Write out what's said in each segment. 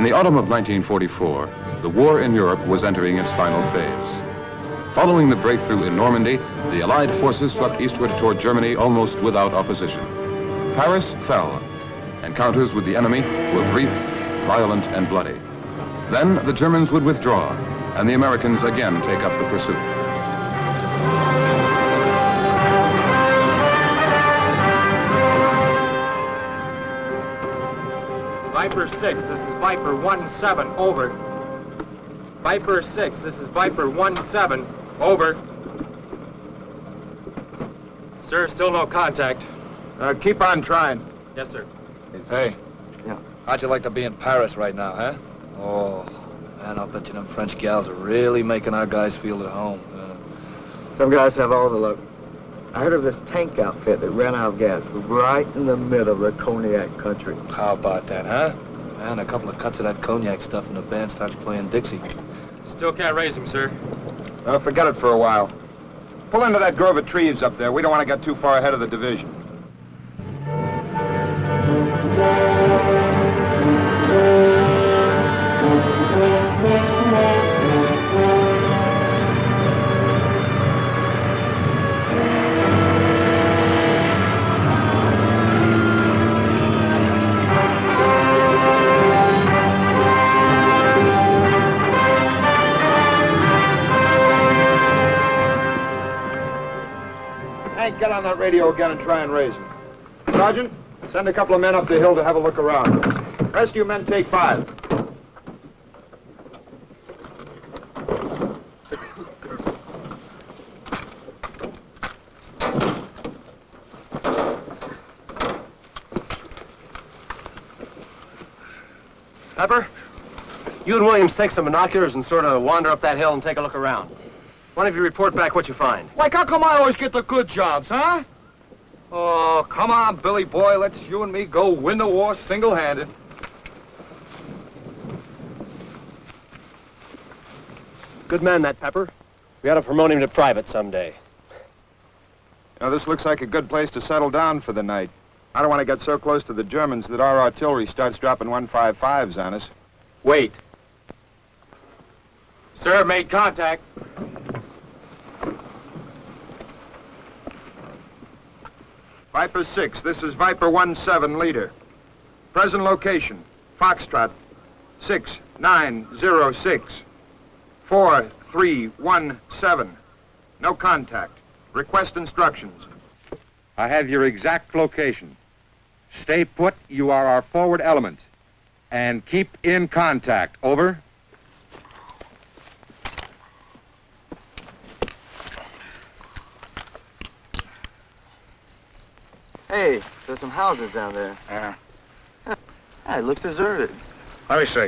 the autumn of 1944, the war in Europe was entering its final phase. Following the breakthrough in Normandy, the Allied forces swept eastward toward Germany almost without opposition. Paris fell. Encounters with the enemy were brief, violent, and bloody. Then the Germans would withdraw, and the Americans again take up the pursuit. Viper 6, this is Viper 1-7, over. Viper 6, this is Viper 1-7, over. Sir, still no contact. Keep on trying. Yes, sir. Hey. Yeah. How'd you like to be in Paris right now, huh? Oh, man, I'll bet you them French gals are really making our guys feel at home. Some guys have all the luck. I heard of this tank outfit that ran out of gas right in the middle of the cognac country. How about that, huh? Man, a couple of cuts of that cognac stuff and the band starts playing Dixie. Still can't raise him, sir. Forget it for a while. Pull into that grove of trees up there. We don't want to get too far ahead of the division. Get on that radio again and try and raise him. Sergeant, send a couple of men up the hill to have a look around. Rest of you men take 5. Pepper, you and Williams take some binoculars and sort of wander up that hill and take a look around. One of you report back what you find. Like, how come I always get the good jobs, huh? Oh, come on, Billy boy. Let's you and me go win the war single-handed. Good man, that Pepper. We ought to promote him to private someday. Now, this looks like a good place to settle down for the night. I don't want to get so close to the Germans that our artillery starts dropping 155s on us. Wait. Sir, made contact. Viper 6, this is Viper 1-7, leader. Present location, Foxtrot, 6906, 4317. No contact. Request instructions. I have your exact location. Stay put, you are our forward element. And keep in contact, over. Hey, there's some houses down there. Yeah. It looks deserted. Let me see.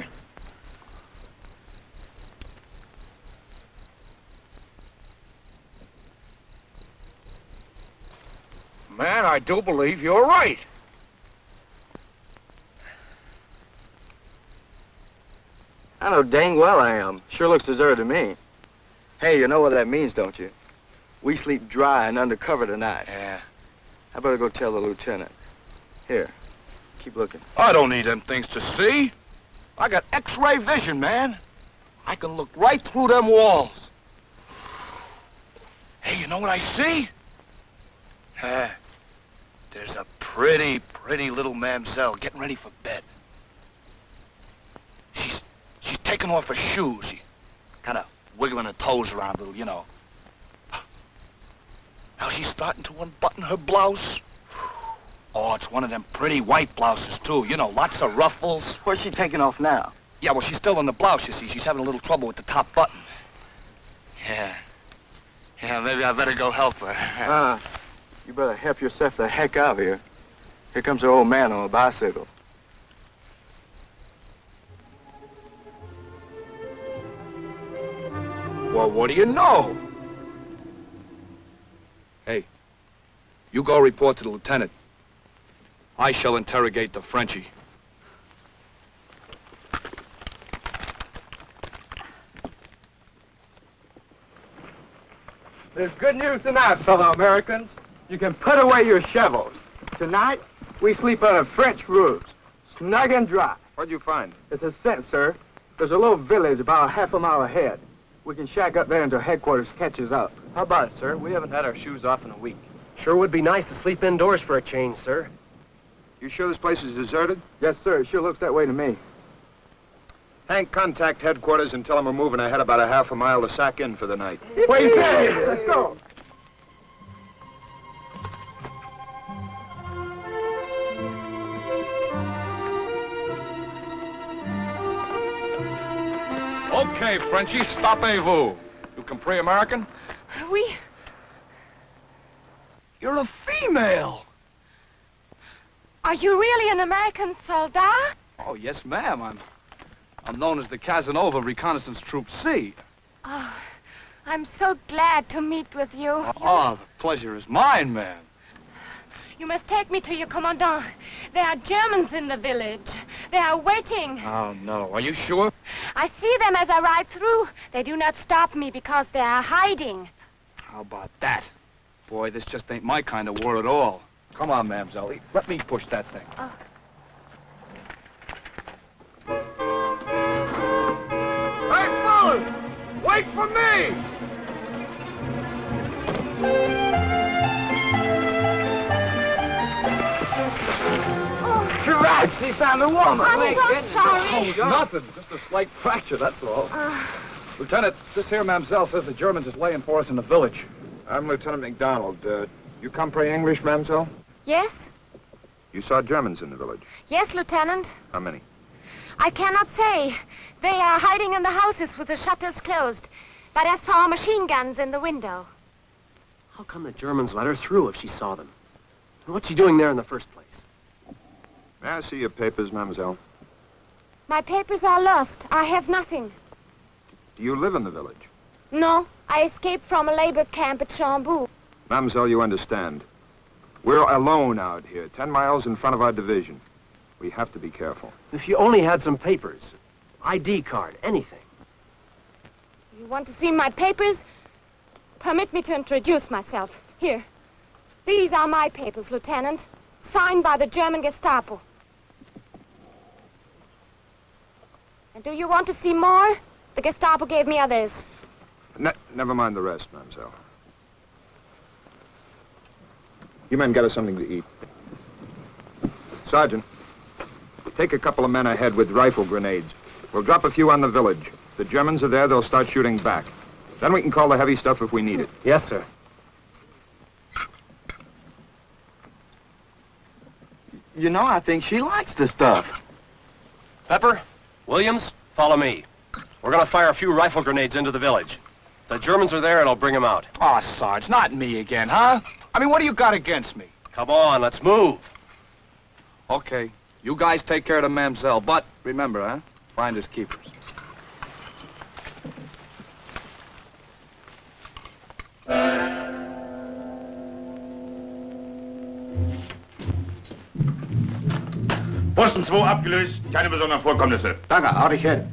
Man, I do believe you're right. I know dang well I am. Sure looks deserted to me. Hey, you know what that means, don't you? We sleep dry and under cover tonight. Yeah. I better go tell the lieutenant. Here, keep looking. I don't need them things to see. I got X-ray vision, man. I can look right through them walls. Hey, you know what I see? There's a pretty little mamselle getting ready for bed. She's taking off her shoes. She kind of wiggling her toes around a little, you know. Now she's starting to unbutton her blouse. Oh, it's one of them pretty white blouses, too. You know, lots of ruffles. Where's she taking off now? Yeah, well, she's still in the blouse, you see. She's having a little trouble with the top button. Yeah, maybe I better go help her. You better help yourself the heck out of here. Here comes her old man on a bicycle. Well, what do you know? Hey, you go report to the lieutenant. I shall interrogate the Frenchie. There's good news tonight, fellow Americans. You can put away your shovels. Tonight, we sleep on a French roofs, snug and dry. What'd you find? It's a scent, sir. There's a little village about half a mile ahead. We can shack up there until headquarters catches up. How about it, sir? We haven't had our shoes off in a week. Sure would be nice to sleep indoors for a change, sir. You sure this place is deserted? Yes, sir. It sure looks that way to me. Hank, contact headquarters and tell them we're moving ahead about a half a mile to sack in for the night. Wait, let's go. Okay, Frenchie, stoppez-vous. You compris American? Oui. You're a female. Are you really an American soldat? Oh, yes, ma'am. I'm known as the Casanova Reconnaissance Troop C. Oh, I'm so glad to meet with you. Oh, the pleasure is mine, ma'am. You must take me to your commandant. There are Germans in the village. They are waiting. Oh, no. Are you sure? I see them as I ride through. They do not stop me because they are hiding. How about that? Boy, this just ain't my kind of war at all. Come on, mademoiselle. Let me push that thing. Oh. Hey, fellas! Wait for me! Right, she found a woman. I'm so sorry. Nothing. Just a slight fracture, that's all. Lieutenant, this here mademoiselle says the Germans is laying for us in the village. I'm Lieutenant McDonald. You compris English, mademoiselle? Yes? You saw Germans in the village. Yes, Lieutenant. How many? I cannot say. They are hiding in the houses with the shutters closed. But I saw machine guns in the window. How come the Germans let her through if she saw them? And what's she doing there in the first place? May I see your papers, mademoiselle? My papers are lost. I have nothing. Do you live in the village? No, I escaped from a labor camp at Chambou. Mademoiselle, you understand. We're alone out here, 10 miles in front of our division. We have to be careful. If you only had some papers, ID card, anything. You want to see my papers? Permit me to introduce myself. Here. These are my papers, Lieutenant. Signed by the German Gestapo. And do you want to see more? The Gestapo gave me others. Never mind the rest, mademoiselle. You men get us something to eat. Sergeant, take a couple of men ahead with rifle grenades. We'll drop a few on the village. If the Germans are there, they'll start shooting back. Then we can call the heavy stuff if we need it. Yes, sir. You know, I think she likes the stuff. Pepper, Williams, follow me. We're gonna fire a few rifle grenades into the village. The Germans are there and I'll bring them out. Oh, Sarge, not me again, huh? I mean, what do you got against me? Come on, let's move. Okay, you guys take care of the mademoiselle, but remember, huh? Finders keepers. Posten 2 abgelöst, keine besonderen Vorkommnisse. Danke, out ahead.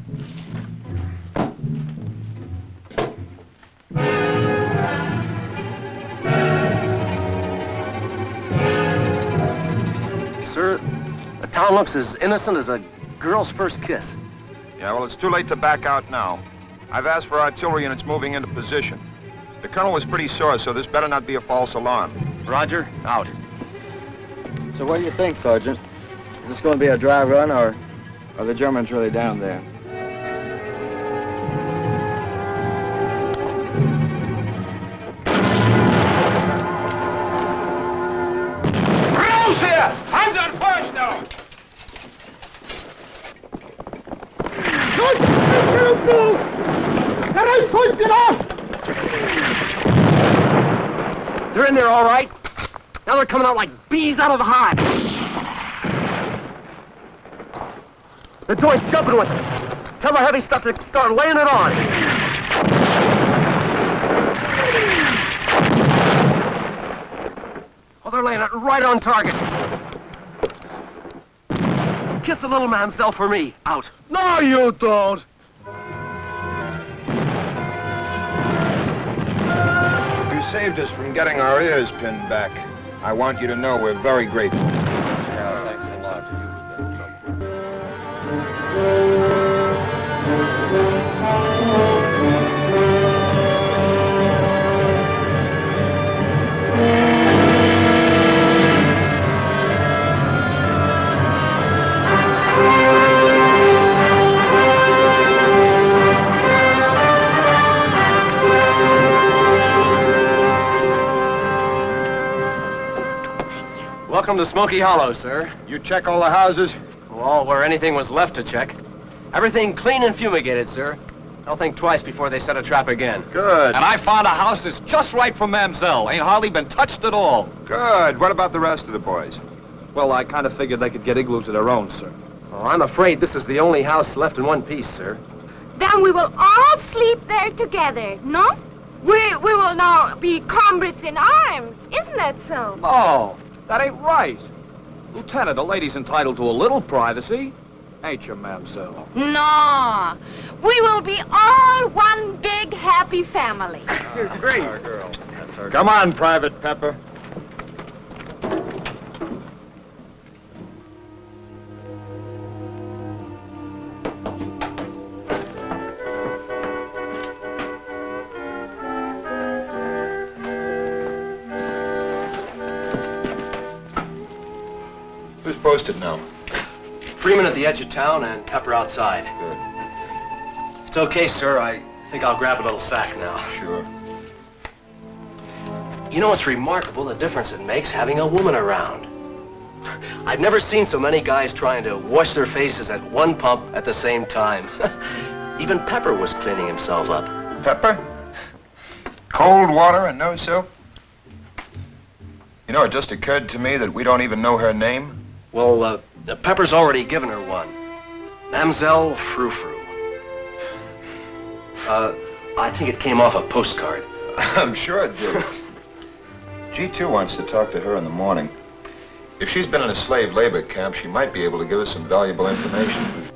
Sir, the town looks as innocent as a girl's first kiss. Yeah, well, it's too late to back out now. I've asked for artillery and it's moving into position. The colonel was pretty sore, so this better not be a false alarm. Roger, out. So what do you think, Sergeant? Is this going to be a dry run, or are the Germans really down there? Raus hier! Hands on first now! They're in there all right. Now they're coming out like bees out of a hive. The joint's jumping with it. Tell the heavy stuff to start laying it on. Oh, they're laying it right on target. Kiss the little mademoiselle for me. Out. No, you don't! You saved us from getting our ears pinned back. I want you to know we're very grateful. Yeah, thanks a lot. Welcome to Smoky Hollow, sir. You check all the houses? Well, where anything was left to check. Everything clean and fumigated, sir. They'll think twice before they set a trap again. Good. And I found a house that's just right for Mamselle. Ain't hardly been touched at all. Good. What about the rest of the boys? Well, I kind of figured they could get igloos of their own, sir. Oh, I'm afraid this is the only house left in one piece, sir. Then we will all sleep there together, no? We will now be comrades in arms. Isn't that so? No, that ain't right. Lieutenant, a lady's entitled to a little privacy. Ain't you, Mamselle? No. We will be all one big happy family. Great. Our girl. That's our Come on, Private Pepper. Who's posted now? Freeman at the edge of town and Pepper outside. Good. It's okay, sir. I think I'll grab a little sack now. Sure. You know, it's remarkable the difference it makes having a woman around. I've never seen so many guys trying to wash their faces at one pump at the same time. Even Pepper was cleaning himself up. Pepper? Cold water and no soap? You know, it just occurred to me that we don't even know her name. Well, Pepper's already given her one. Mamselle Frou Frou. I think it came off a postcard. I'm sure it did. G2 wants to talk to her in the morning. If she's been in a slave labor camp, she might be able to give us some valuable information.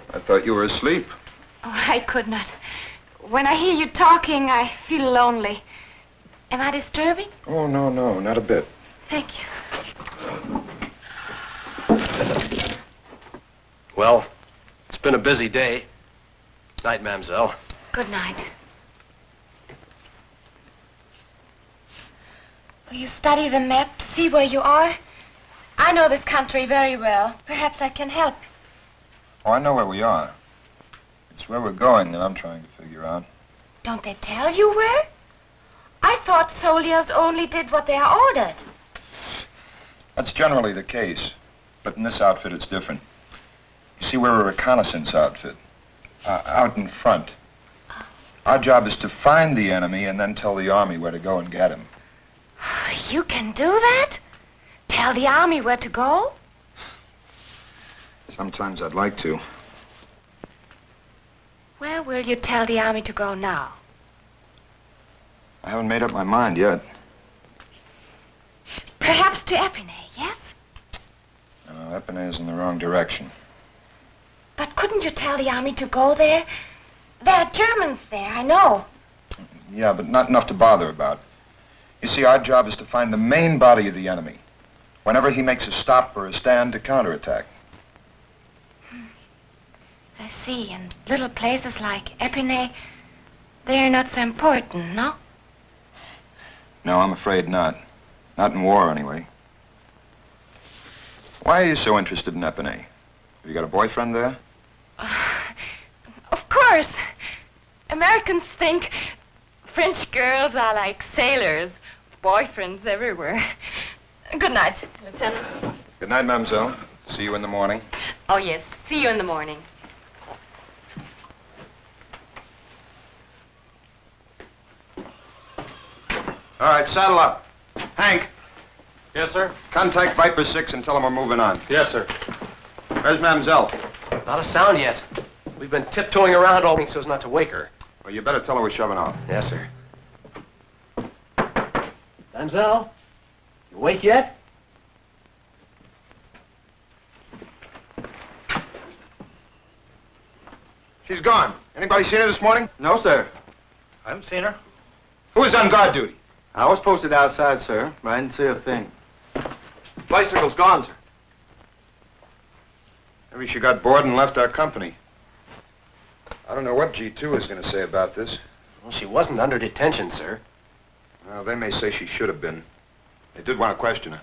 I thought you were asleep. Oh, I could not. When I hear you talking, I feel lonely. Am I disturbing? Oh, no, not a bit. Thank you. Well, it's been a busy day. Night, Mamselle. Good night. Will you study the map to see where you are? I know this country very well. Perhaps I can help. Oh, I know where we are. It's where we're going that I'm trying to figure out. Don't they tell you where? I thought soldiers only did what they are ordered. That's generally the case, but in this outfit it's different. You see, we're a reconnaissance outfit, out in front. Our job is to find the enemy and then tell the army where to go and get him. You can do that? Tell the army where to go? Sometimes I'd like to. Where will you tell the army to go now? I haven't made up my mind yet. Perhaps to Epinay, yes? No, Epinay is in the wrong direction. But couldn't you tell the army to go there? There are Germans there, I know. Yeah, but not enough to bother about. You see, our job is to find the main body of the enemy whenever he makes a stop or a stand to counterattack. I see. And little places like Epinay, they're not so important, no? No, I'm afraid not. Not in war, anyway. Why are you so interested in Epinay? Have you got a boyfriend there? Of course. Americans think French girls are like sailors. Boyfriends everywhere. Good night, Lieutenant. Good night, Mademoiselle. See you in the morning. Oh, yes. See you in the morning. All right, saddle up. Hank, Yes, sir? contact Viper 6 and tell them we're moving on. Yes, sir. Where's Mademoiselle? Not a sound yet. We've been tiptoeing around all morning so as not to wake her. Well, you better tell her we're shoving off. Yes, sir. Mamselle, you awake yet? She's gone. Anybody seen her this morning? No, sir. I haven't seen her. Who was on guard duty? I was posted outside, sir, but I didn't see a thing. Bicycle's gone, sir. Maybe she got bored and left our company. I don't know what G2 is going to say about this. Well, she wasn't under detention, sir. Well, they may say she should have been. They did want to question her.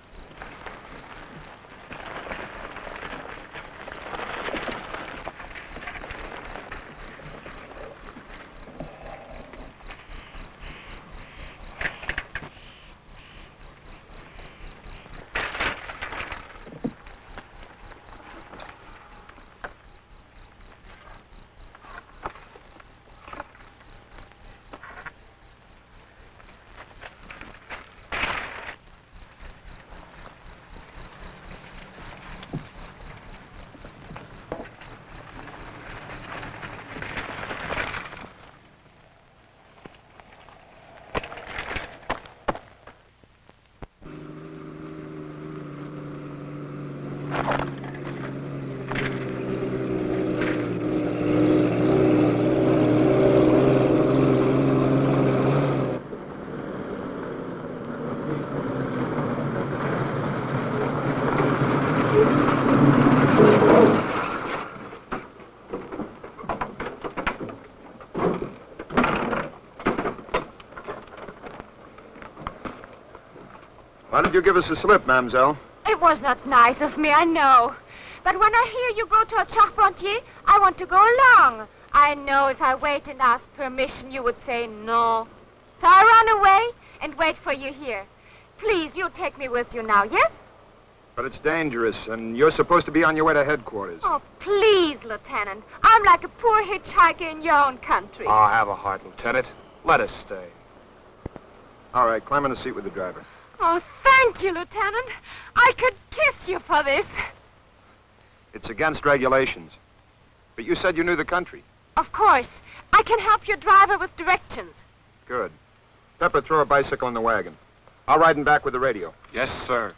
Why did you give us a slip, mademoiselle? It was not nice of me, I know. But when I hear you go to a charpentier, I want to go along. I know if I wait and ask permission, you would say no. So I run away and wait for you here. Please, you take me with you now, yes? But it's dangerous, and you're supposed to be on your way to headquarters. Oh, please, Lieutenant. I'm like a poor hitchhiker in your own country. Oh, have a heart, Lieutenant. Let us stay. All right, climb in the seat with the driver. Oh, thank you, Lieutenant. I could kiss you for this. It's against regulations. But you said you knew the country. Of course. I can help your driver with directions. Good. Pepper, throw a bicycle in the wagon. I'll ride in back with the radio. Yes, sir.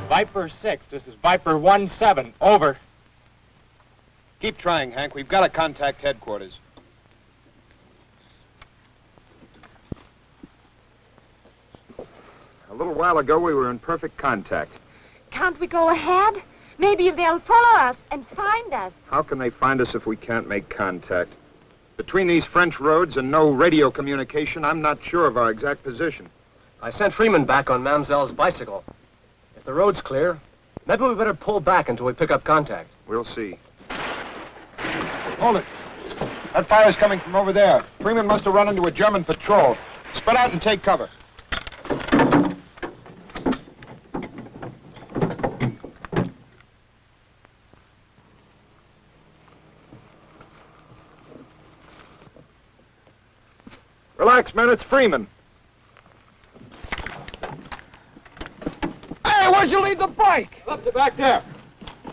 Viper 6, this is Viper 17, over. Keep trying, Hank. We've got to contact headquarters. A little while ago, we were in perfect contact. Can't we go ahead? Maybe they'll follow us and find us. How can they find us if we can't make contact? Between these French roads and no radio communication, I'm not sure of our exact position. I sent Freeman back on Mamselle's bicycle. If the road's clear, maybe we better pull back until we pick up contact. We'll see. Hold it. That fire's coming from over there. Freeman must have run into a German patrol. Spread out and take cover. Relax, men. It's Freeman. Hey, where'd you leave the bike? Left it back there.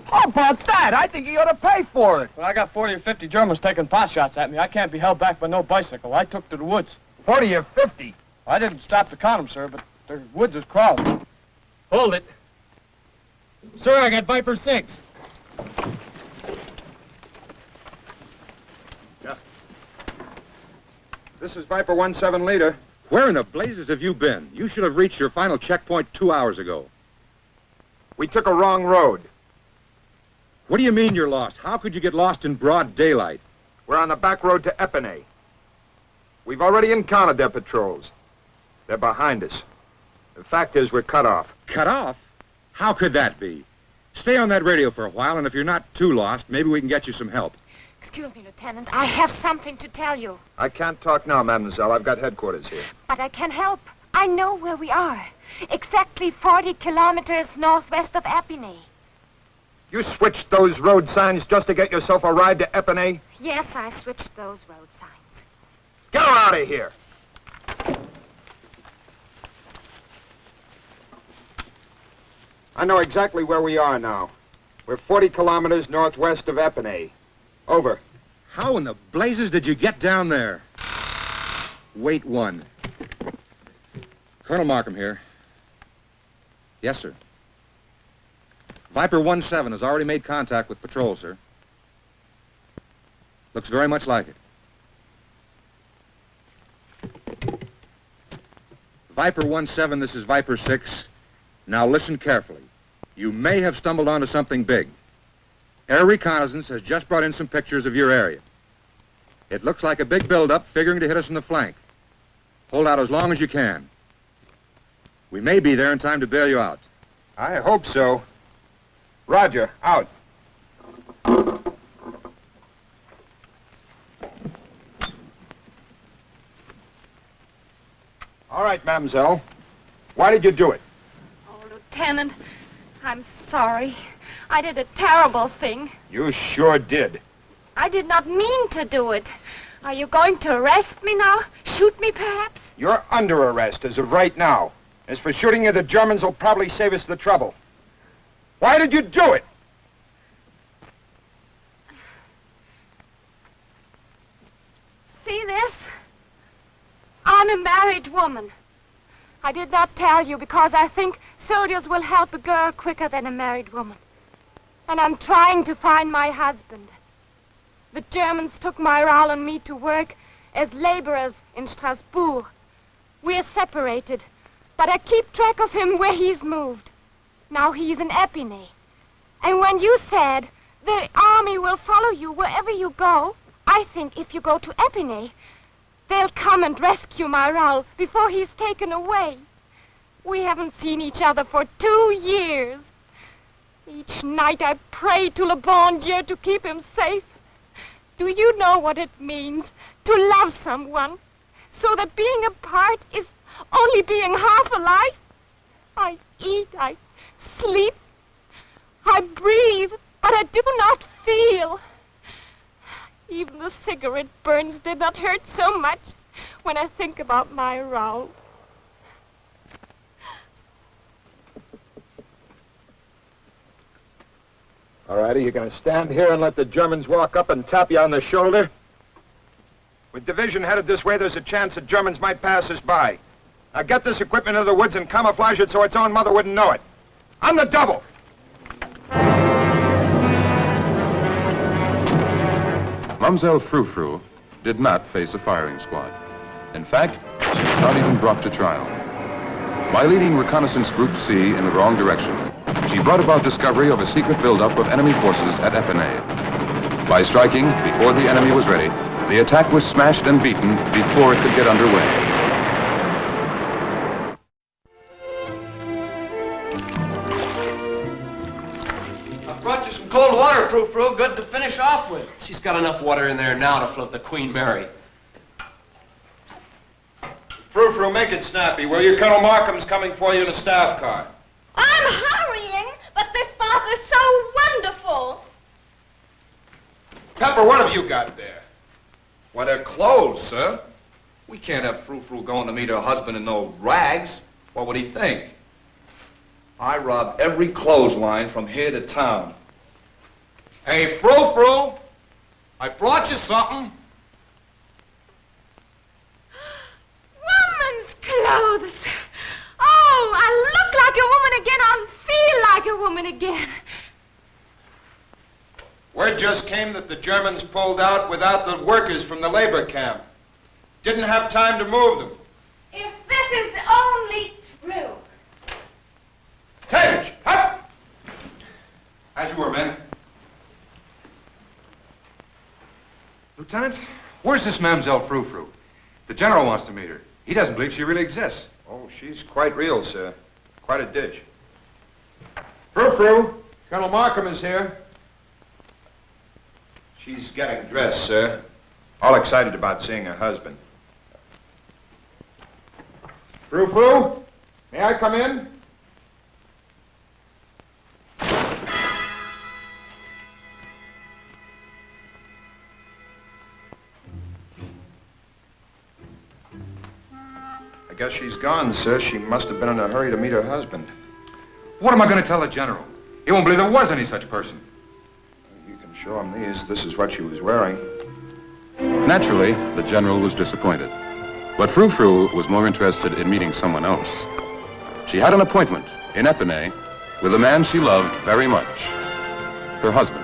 How about that? I think you ought to pay for it. Well, I got 40 or 50 Germans taking pot shots at me. I can't be held back by no bicycle. I took to the woods. 40 or 50? I didn't stop to count them, sir, but the woods is crawling. Hold it. Sir, I got Viper 6. Yeah. This is Viper 17 leader. Where in the blazes have you been? You should have reached your final checkpoint 2 hours ago. We took a wrong road. What do you mean you're lost? How could you get lost in broad daylight? We're on the back road to Epinay. We've already encountered their patrols. They're behind us. The fact is, we're cut off. Cut off? How could that be? Stay on that radio for a while, and if you're not too lost, maybe we can get you some help. Excuse me, Lieutenant. I have something to tell you. I can't talk now, mademoiselle. I've got headquarters here. But I can help. I know where we are. Exactly 40 kilometers northwest of Epinay. You switched those road signs just to get yourself a ride to Epinay? Yes, I switched those road signs. Get her out of here! I know exactly where we are now. We're 40 kilometers northwest of Epinay. Over. How in the blazes did you get down there? Wait one. Colonel Markham here. Yes, sir. Viper 17 has already made contact with patrol, sir. Looks very much like it. Viper 17, this is Viper 6. Now listen carefully. You may have stumbled onto something big. Air reconnaissance has just brought in some pictures of your area. It looks like a big buildup figuring to hit us in the flank. Hold out as long as you can. We may be there in time to bail you out. I hope so. Roger, out. All right, mademoiselle. Why did you do it? Oh, Lieutenant, I'm sorry. I did a terrible thing. You sure did. I did not mean to do it. Are you going to arrest me now? Shoot me, perhaps? You're under arrest as of right now. As for shooting you, the Germans will probably save us the trouble. Why did you do it? See this? I'm a married woman. I did not tell you because I think soldiers will help a girl quicker than a married woman. And I'm trying to find my husband. The Germans took my Raoul and me to work as laborers in Strasbourg. We're separated, but I keep track of him where he's moved. Now he's in Epinay. And when you said the army will follow you wherever you go, I think if you go to Epinay, they'll come and rescue my Raoul before he's taken away. We haven't seen each other for 2 years. Each night I pray to le bon Dieu to keep him safe. Do you know what it means to love someone so that being apart is only being half alive? I eat, I sleep, I breathe, but I do not feel. Even the cigarette burns did not hurt so much when I think about my Raoul. All righty, you're going to stand here and let the Germans walk up and tap you on the shoulder? With division headed this way, there's a chance the Germans might pass us by. Now get this equipment into the woods and camouflage it so its own mother wouldn't know it. On the double! Mademoiselle Frou Frou did not face a firing squad. In fact, she was not even brought to trial. By leading Reconnaissance Group C in the wrong direction, she brought about discovery of a secret buildup of enemy forces at Epinay. By striking before the enemy was ready, the attack was smashed and beaten before it could get underway. I brought you some cold water, Frou Frou, good to finish off with. She's got enough water in there now to float the Queen Mary. Frou Frou, make it snappy, will you? Colonel Markham's coming for you in a staff car. I'm hurrying, but this bath is so wonderful. Pepper, what have you got there? Why, they're clothes, sir. We can't have Frou Frou going to meet her husband in no rags. What would he think? I robbed every clothesline from here to town. Hey, Frou Frou, I brought you something. Woman's clothes. Oh, I look like a woman again. I feel like a woman again. Word just came that the Germans pulled out without the workers from the labor camp. Didn't have time to move them. If this is only true. Tage, up! As you were, men. Lieutenant, where's this Mademoiselle Frou Frou? The general wants to meet her. He doesn't believe she really exists. Oh, she's quite real, sir. Quite a dish. Frou Frou, Colonel Markham is here. She's getting dressed, sir. All excited about seeing her husband. Frou Frou, may I come in? I guess she's gone, sir. She must have been in a hurry to meet her husband. What am I going to tell the general? He won't believe there was any such person. You can show him these. This is what she was wearing. Naturally, the general was disappointed. But Frou Frou was more interested in meeting someone else. She had an appointment in Epinay with a man she loved very much, her husband.